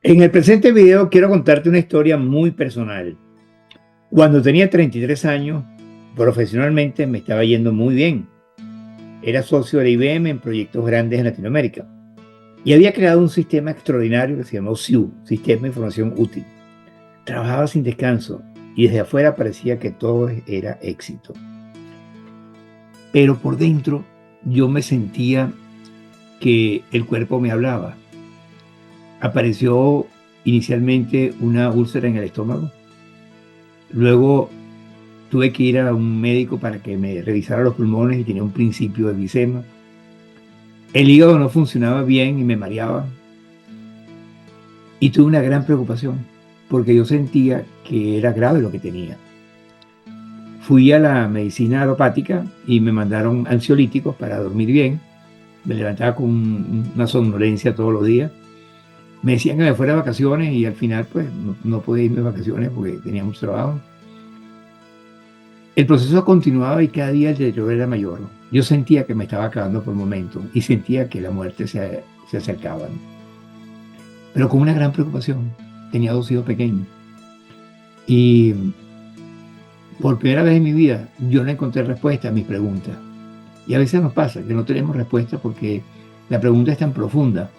En el presente video quiero contarte una historia muy personal. Cuando tenía 33 años, profesionalmente me estaba yendo muy bien. Era socio de IBM en proyectos grandes en Latinoamérica y había creado un sistema extraordinario que se llamó SIU, Sistema de Información Útil. Trabajaba sin descanso y desde afuera parecía que todo era éxito. Pero por dentro yo me sentía que el cuerpo me hablaba. Apareció inicialmente una úlcera en el estómago. Luego tuve que ir a un médico para que me revisara los pulmones y tenía un principio de enfisema. El hígado no funcionaba bien y me mareaba. Y tuve una gran preocupación porque yo sentía que era grave lo que tenía. Fui a la medicina alopática y me mandaron ansiolíticos para dormir bien. Me levantaba con una somnolencia todos los días. Me decían que me fuera de vacaciones y al final pues no podía irme de vacaciones porque tenía mucho trabajo. El proceso continuaba y cada día el deterioro era mayor. Yo sentía que me estaba acabando por momentos y sentía que la muerte se acercaba, ¿no? Pero con una gran preocupación. Tenía 2 hijos pequeños. Y por primera vez en mi vida yo no encontré respuesta a mis preguntas. Y a veces nos pasa que no tenemos respuesta porque la pregunta es tan profunda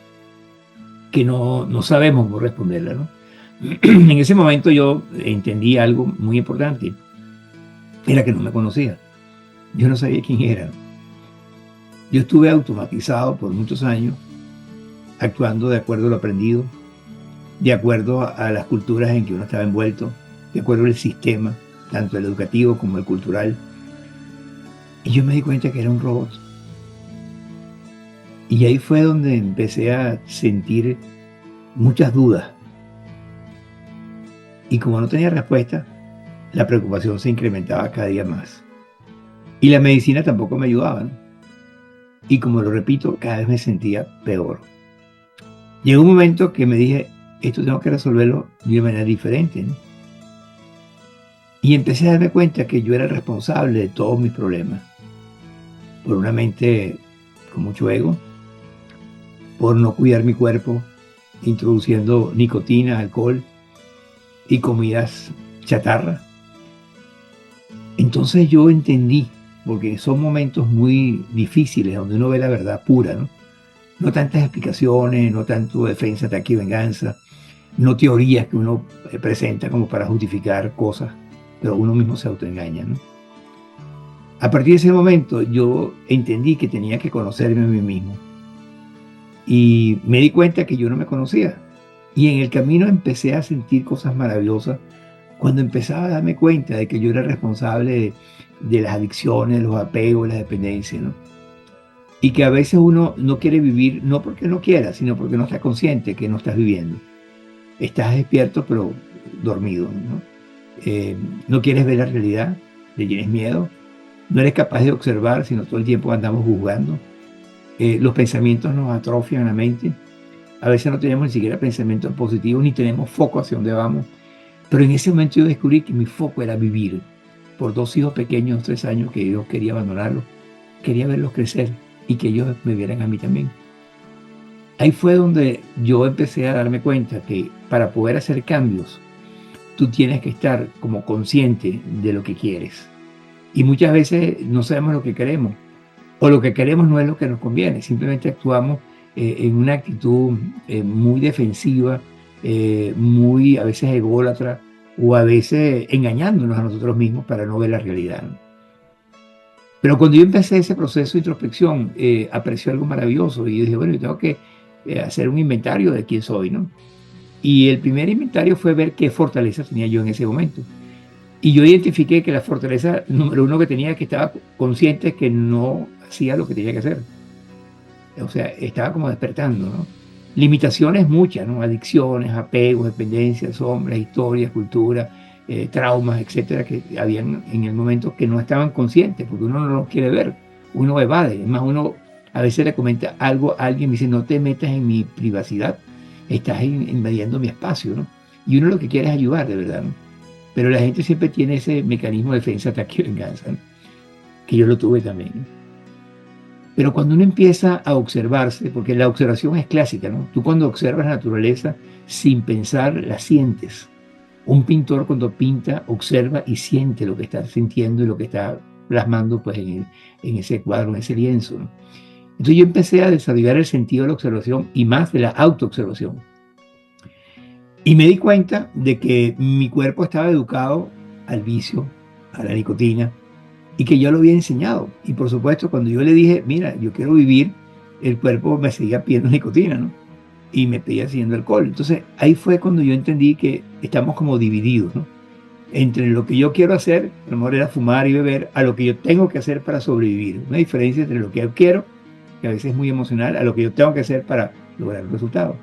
que no sabemos cómo responderla, ¿no? En ese momento yo entendí algo muy importante. Era que no me conocía. Yo no sabía quién era. Yo estuve automatizado por muchos años, actuando de acuerdo a lo aprendido, de acuerdo a las culturas en que uno estaba envuelto, de acuerdo al sistema, tanto el educativo como el cultural. Y yo me di cuenta que era un robot. Y ahí fue donde empecé a sentir muchas dudas. Y como no tenía respuesta, la preocupación se incrementaba cada día más. Y la medicina tampoco me ayudaba, ¿no? Y como lo repito, cada vez me sentía peor. Llegó un momento que me dije, esto tengo que resolverlo de una manera diferente, ¿no? Y empecé a darme cuenta que yo era el responsable de todos mis problemas. Por una mente con mucho ego, por no cuidar mi cuerpo, introduciendo nicotina, alcohol y comidas chatarra. Entonces yo entendí, porque son momentos muy difíciles donde uno ve la verdad pura, ¿no? No tantas explicaciones, no tanto defensa, ataque y venganza, no teorías que uno presenta como para justificar cosas, pero uno mismo se autoengaña, ¿no? A partir de ese momento yo entendí que tenía que conocerme a mí mismo y me di cuenta que yo no me conocía. Y en el camino empecé a sentir cosas maravillosas cuando empezaba a darme cuenta de que yo era responsable de las adicciones, los apegos, las dependencias, ¿no? Y que a veces uno no quiere vivir, no porque no quiera, sino porque no está consciente que no estás viviendo. Estás despierto, pero dormido, ¿no? No quieres ver la realidad, le tienes miedo, no eres capaz de observar, sino todo el tiempo andamos juzgando. Los pensamientos nos atrofian la mente. A veces no tenemos ni siquiera pensamientos positivos, ni tenemos foco hacia dónde vamos. Pero en ese momento yo descubrí que mi foco era vivir. Por 2 hijos pequeños, 3 años, que yo quería abandonarlos, quería verlos crecer y que ellos me vieran a mí también. Ahí fue donde yo empecé a darme cuenta que para poder hacer cambios, tú tienes que estar como consciente de lo que quieres. Y muchas veces no sabemos lo que queremos, o lo que queremos no es lo que nos conviene, simplemente actuamos en una actitud muy defensiva, muy a veces ególatra, o a veces engañándonos a nosotros mismos para no ver la realidad, ¿no? Pero cuando yo empecé ese proceso de introspección, apareció algo maravilloso y yo dije, bueno, yo tengo que hacer un inventario de quién soy, ¿no? Y el primer inventario fue ver qué fortalezas tenía yo en ese momento. Y yo identifiqué que la fortaleza número uno que tenía es que estaba consciente que no hacía lo que tenía que hacer. O sea, estaba como despertando, ¿no? Limitaciones muchas, ¿no? Adicciones, apegos, dependencias, sombras, historias, cultura, traumas, etcétera, que habían en el momento que no estaban conscientes, porque uno no los quiere ver, uno evade. Es más, uno a veces le comenta algo a alguien y dice, no te metas en mi privacidad, estás invadiendo mi espacio, ¿no? Y uno lo que quiere es ayudar, de verdad, ¿no? Pero la gente siempre tiene ese mecanismo de defensa, ataque y venganza, ¿no? Que yo lo tuve también, ¿no? Pero cuando uno empieza a observarse, porque la observación es clásica, ¿no? Tú cuando observas la naturaleza sin pensar, la sientes. Un pintor cuando pinta, observa y siente lo que está sintiendo y lo que está plasmando pues, en ese cuadro, en ese lienzo, ¿no? Entonces yo empecé a desarrollar el sentido de la observación y más de la autoobservación. Y me di cuenta de que mi cuerpo estaba educado al vicio, a la nicotina, y que yo lo había enseñado. Y por supuesto, cuando yo le dije, mira, yo quiero vivir, el cuerpo me seguía pidiendo nicotina, ¿no? Y me pedía siguiendo alcohol. Entonces ahí fue cuando yo entendí que estamos como divididos, ¿no? Entre lo que yo quiero hacer, a lo mejor era fumar y beber, a lo que yo tengo que hacer para sobrevivir. Una diferencia entre lo que yo quiero, que a veces es muy emocional, a lo que yo tengo que hacer para lograr el resultado.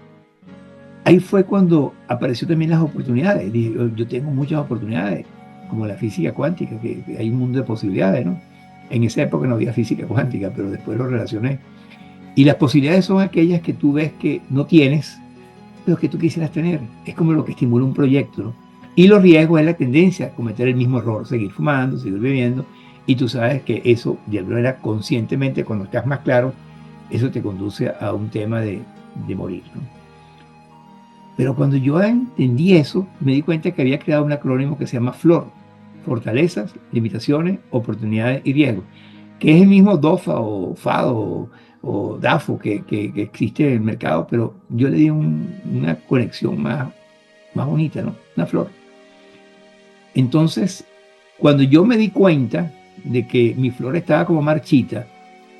Ahí fue cuando apareció también las oportunidades. Dije, yo tengo muchas oportunidades, como la física cuántica, que hay un mundo de posibilidades, ¿no? En esa época no había física cuántica, pero después lo relacioné. Y las posibilidades son aquellas que tú ves que no tienes, pero que tú quisieras tener. Es como lo que estimula un proyecto, ¿no? Y los riesgos es la tendencia a cometer el mismo error, seguir fumando, seguir bebiendo. Y tú sabes que eso, de alguna manera, conscientemente, cuando estás más claro, eso te conduce a un tema de morir, ¿no? Pero cuando yo entendí eso, me di cuenta que había creado un acrónimo que se llama FLOR, Fortalezas, Limitaciones, Oportunidades y Riesgos, que es el mismo DOFA o FADO o DAFO que existe en el mercado, pero yo le di una conexión más bonita, ¿no? Una flor. Entonces, cuando yo me di cuenta de que mi flor estaba como marchita,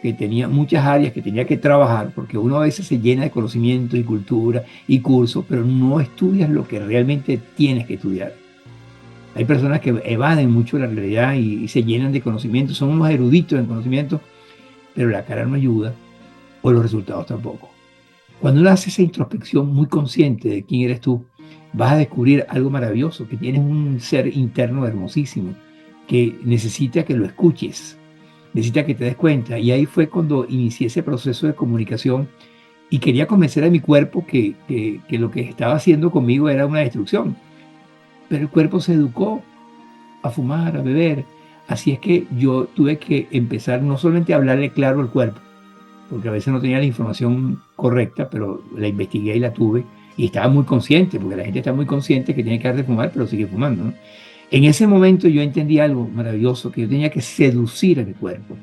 que tenía muchas áreas que tenía que trabajar, porque uno a veces se llena de conocimiento y cultura y cursos, pero no estudias lo que realmente tienes que estudiar. Hay personas que evaden mucho la realidad y se llenan de conocimiento, son unos eruditos en conocimiento, pero la cara no ayuda o los resultados tampoco. Cuando uno hace esa introspección muy consciente de quién eres tú, vas a descubrir algo maravilloso, que tienes un ser interno hermosísimo, que necesita que lo escuches, necesita que te des cuenta. Y ahí fue cuando inicié ese proceso de comunicación y quería convencer a mi cuerpo que lo que estaba haciendo conmigo era una destrucción. Pero el cuerpo se educó a fumar, a beber. Así es que yo tuve que empezar no solamente a hablarle claro al cuerpo, porque a veces no tenía la información correcta, pero la investigué y la tuve, y estaba muy consciente, porque la gente está muy consciente que tiene que dejar de fumar, pero sigue fumando, ¿no? En ese momento yo entendí algo maravilloso, que yo tenía que seducir a mi cuerpo,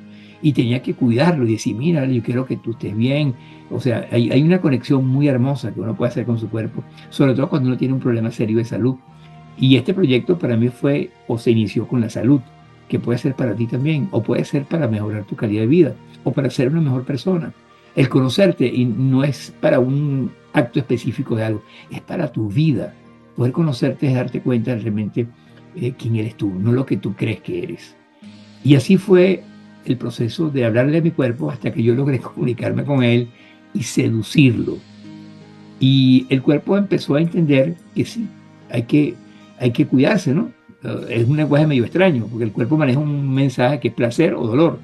y tenía que cuidarlo y decir, mira, yo quiero que tú estés bien. O sea, hay una conexión muy hermosa que uno puede hacer con su cuerpo, sobre todo cuando uno tiene un problema serio de salud. Y este proyecto para mí fue, o se inició con la salud, que puede ser para ti también, o puede ser para mejorar tu calidad de vida, o para ser una mejor persona. El conocerte y no es para un acto específico de algo, es para tu vida. Poder conocerte es darte cuenta de realmente quién eres tú, no lo que tú crees que eres. Y así fue el proceso de hablarle a mi cuerpo hasta que yo logré comunicarme con él y seducirlo. Y el cuerpo empezó a entender que sí, hay que cuidarse, ¿no? Es un lenguaje medio extraño, porque el cuerpo maneja un mensaje que es placer o dolor.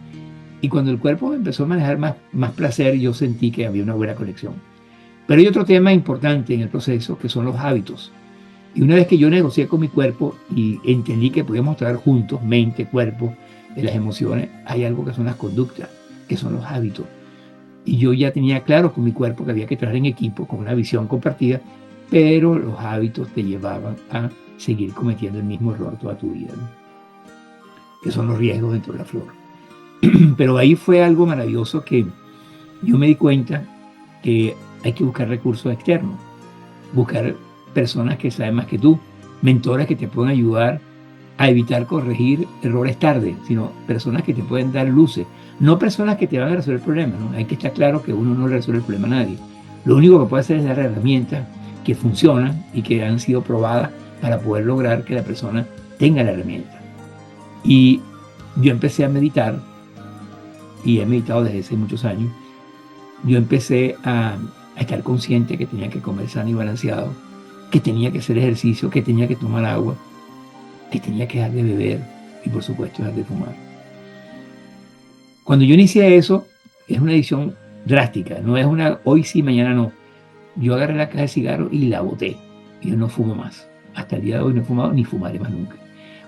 Y cuando el cuerpo empezó a manejar más placer, yo sentí que había una buena conexión. Pero hay otro tema importante en el proceso, que son los hábitos. Y una vez que yo negocié con mi cuerpo y entendí que podíamos trabajar juntos, mente, cuerpo, las emociones, hay algo que son las conductas, que son los hábitos. Y yo ya tenía claro con mi cuerpo que había que trabajar en equipo, con una visión compartida, pero los hábitos te llevaban a seguir cometiendo el mismo error toda tu vida, ¿no? Que son los riesgos dentro de la flor. Pero ahí fue algo maravilloso que yo me di cuenta que hay que buscar recursos externos, buscar personas que saben más que tú, mentores que te pueden ayudar a evitar corregir errores tarde, sino personas que te pueden dar luces, no personas que te van a resolver el problema, ¿no? Hay que estar claro que uno no le resuelve el problema a nadie. Lo único que puede hacer es dar herramientas que funcionan y que han sido probadas para poder lograr que la persona tenga la herramienta. Y yo empecé a meditar, y he meditado desde hace muchos años. Yo empecé a estar consciente que tenía que comer sano y balanceado, que tenía que hacer ejercicio, que tenía que tomar agua, que tenía que dejar de beber y por supuesto dejar de fumar. Cuando yo inicié eso, es una decisión drástica, no es una hoy sí, mañana no. Yo agarré la caja de cigarros y la boté. Y yo no fumo más. Hasta el día de hoy no he fumado ni fumaré más nunca.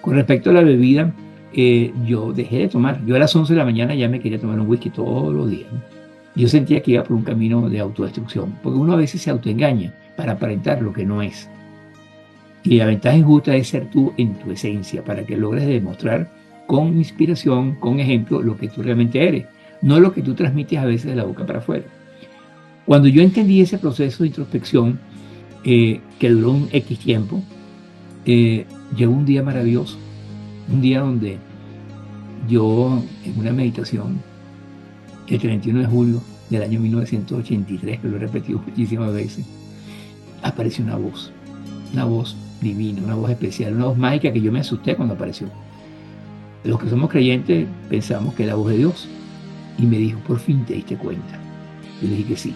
Con respecto a la bebida, yo dejé de tomar. Yo a las 11 de la mañana ya me quería tomar un whisky todos los días, ¿no? Yo sentía que iba por un camino de autodestrucción, porque uno a veces se autoengaña para aparentar lo que no es. Y la ventaja injusta es ser tú en tu esencia, para que logres demostrar con inspiración, con ejemplo, lo que tú realmente eres, no lo que tú transmites a veces de la boca para afuera. Cuando yo entendí ese proceso de introspección, que duró un X tiempo, llegó un día maravilloso, un día donde yo, en una meditación, el 31 de julio del año 1983, que lo he repetido muchísimas veces, apareció una voz divina, una voz especial, una voz mágica que yo me asusté cuando apareció. Los que somos creyentes pensamos que es la voz de Dios. Y me dijo, por fin te diste cuenta. Yo le dije que sí,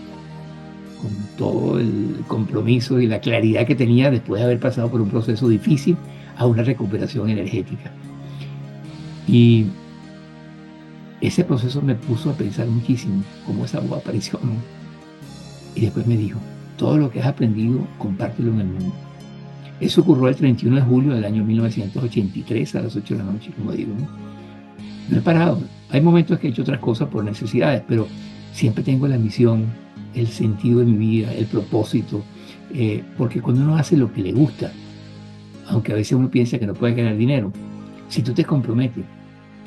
con todo el compromiso y la claridad que tenía después de haber pasado por un proceso difícil a una recuperación energética. Y ese proceso me puso a pensar muchísimo cómo esa voz apareció, ¿no? Y después me dijo, todo lo que has aprendido, compártelo en el mundo. Eso ocurrió el 31 de julio del año 1983 a las 8 de la noche, como digo, ¿no? No he parado. Hay momentos que he hecho otras cosas por necesidades, pero siempre tengo la misión, el sentido de mi vida, el propósito, porque cuando uno hace lo que le gusta, aunque a veces uno piensa que no puede ganar dinero, si tú te comprometes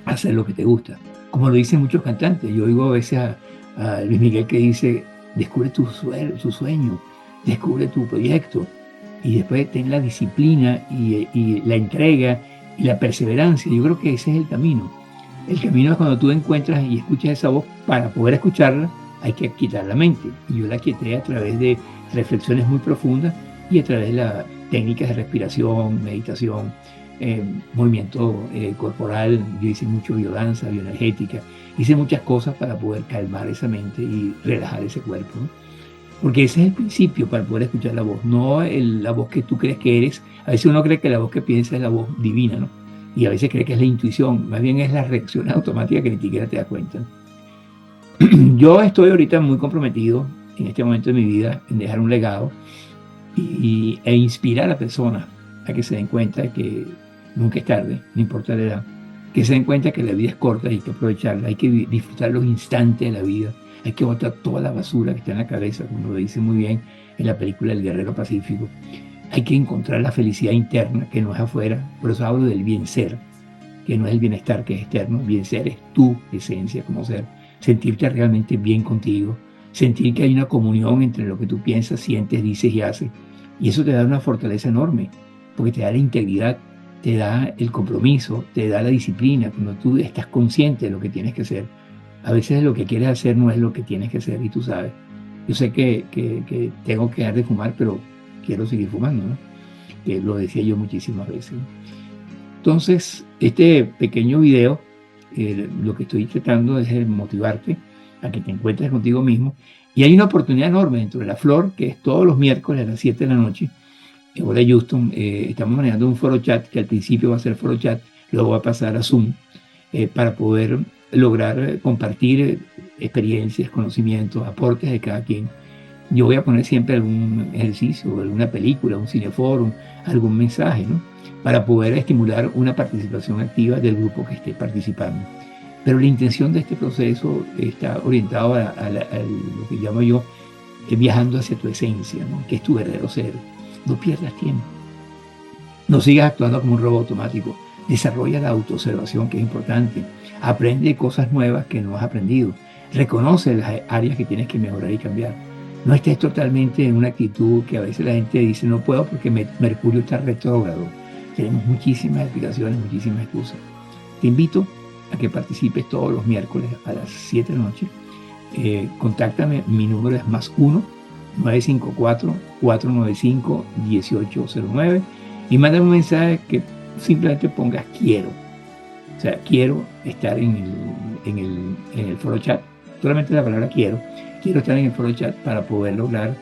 a hacer lo que te gusta, como lo dicen muchos cantantes, yo oigo a veces a Luis Miguel que dice, descubre tu sueño, descubre tu proyecto, y después ten la disciplina y la entrega y la perseverancia. Yo creo que ese es el camino. El camino es cuando tú encuentras y escuchas esa voz. Para poder escucharla hay que quitar la mente. Y yo la quité a través de reflexiones muy profundas y a través de las técnicas de respiración, meditación, movimiento corporal. Yo hice mucho biodanza, bioenergética. Hice muchas cosas para poder calmar esa mente y relajar ese cuerpo, ¿no? Porque ese es el principio para poder escuchar la voz, no la voz que tú crees que eres. A veces uno cree que la voz que piensa es la voz divina, ¿no? Y a veces cree que es la intuición, más bien es la reacción automática que ni siquiera te das cuenta. Yo estoy ahorita muy comprometido en este momento de mi vida en dejar un legado e inspirar a personas a que se den cuenta que nunca es tarde, no importa la edad, que se den cuenta que la vida es corta y hay que aprovecharla, hay que disfrutar los instantes de la vida, hay que botar toda la basura que está en la cabeza, como lo dice muy bien en la película El Guerrero Pacífico. Hay que encontrar la felicidad interna, que no es afuera. Por eso hablo del bien ser, que no es el bienestar que es externo. Bien ser es tu esencia como ser. Sentirte realmente bien contigo. Sentir que hay una comunión entre lo que tú piensas, sientes, dices y haces. Y eso te da una fortaleza enorme, porque te da la integridad, te da el compromiso, te da la disciplina. Cuando tú estás consciente de lo que tienes que hacer. A veces lo que quieres hacer no es lo que tienes que hacer y tú sabes. Yo sé que tengo que dejar de fumar, pero quiero seguir fumando, ¿no? Que lo decía yo muchísimas veces. Entonces, este pequeño video, lo que estoy tratando es de motivarte a que te encuentres contigo mismo. Y hay una oportunidad enorme dentro de La Flor, que es todos los miércoles a las 7 de la noche, en hora de Houston. Estamos manejando un foro chat, que al principio va a ser foro chat, luego va a pasar a Zoom, para poder lograr compartir experiencias, conocimientos, aportes de cada quien. Yo voy a poner siempre algún ejercicio, alguna película, un cineforum, algún mensaje, ¿no? Para poder estimular una participación activa del grupo que esté participando. Pero la intención de este proceso está orientado a lo que llamo yo viajando hacia tu esencia, ¿no? Que es tu verdadero ser. No pierdas tiempo. No sigas actuando como un robot automático. Desarrolla la autoobservación, que es importante. Aprende cosas nuevas que no has aprendido. Reconoce las áreas que tienes que mejorar y cambiar. No estés totalmente en una actitud que a veces la gente dice no puedo porque Mercurio está retrógrado. Tenemos muchísimas explicaciones, muchísimas excusas. Te invito a que participes todos los miércoles a las 7 de la noche. Contáctame, mi número es +1 954 495 1809 y mándame un mensaje que simplemente pongas quiero. O sea, quiero estar en el foro chat. Solamente la palabra quiero estar en el foro chat para poder lograr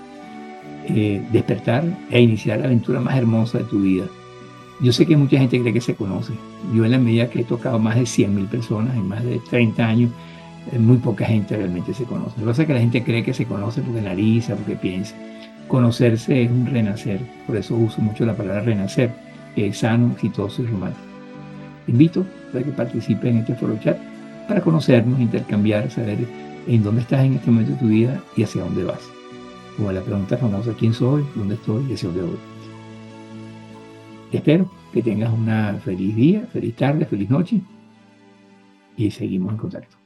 despertar e iniciar la aventura más hermosa de tu vida. Yo sé que mucha gente cree que se conoce. Yo en la medida que he tocado más de 100.000 personas en más de 30 años, muy poca gente realmente se conoce. Lo que pasa es que la gente cree que se conoce porque analiza, porque piensa. Conocerse es un renacer. Por eso uso mucho la palabra renacer, que es sano, exitoso y romántico. Te invito a que participes en este foro chat para conocernos, intercambiar, saber en dónde estás en este momento de tu vida y hacia dónde vas. Como la pregunta famosa, ¿quién soy? ¿Dónde estoy? ¿Y hacia dónde voy? Espero que tengas una feliz día, feliz tarde, feliz noche y seguimos en contacto.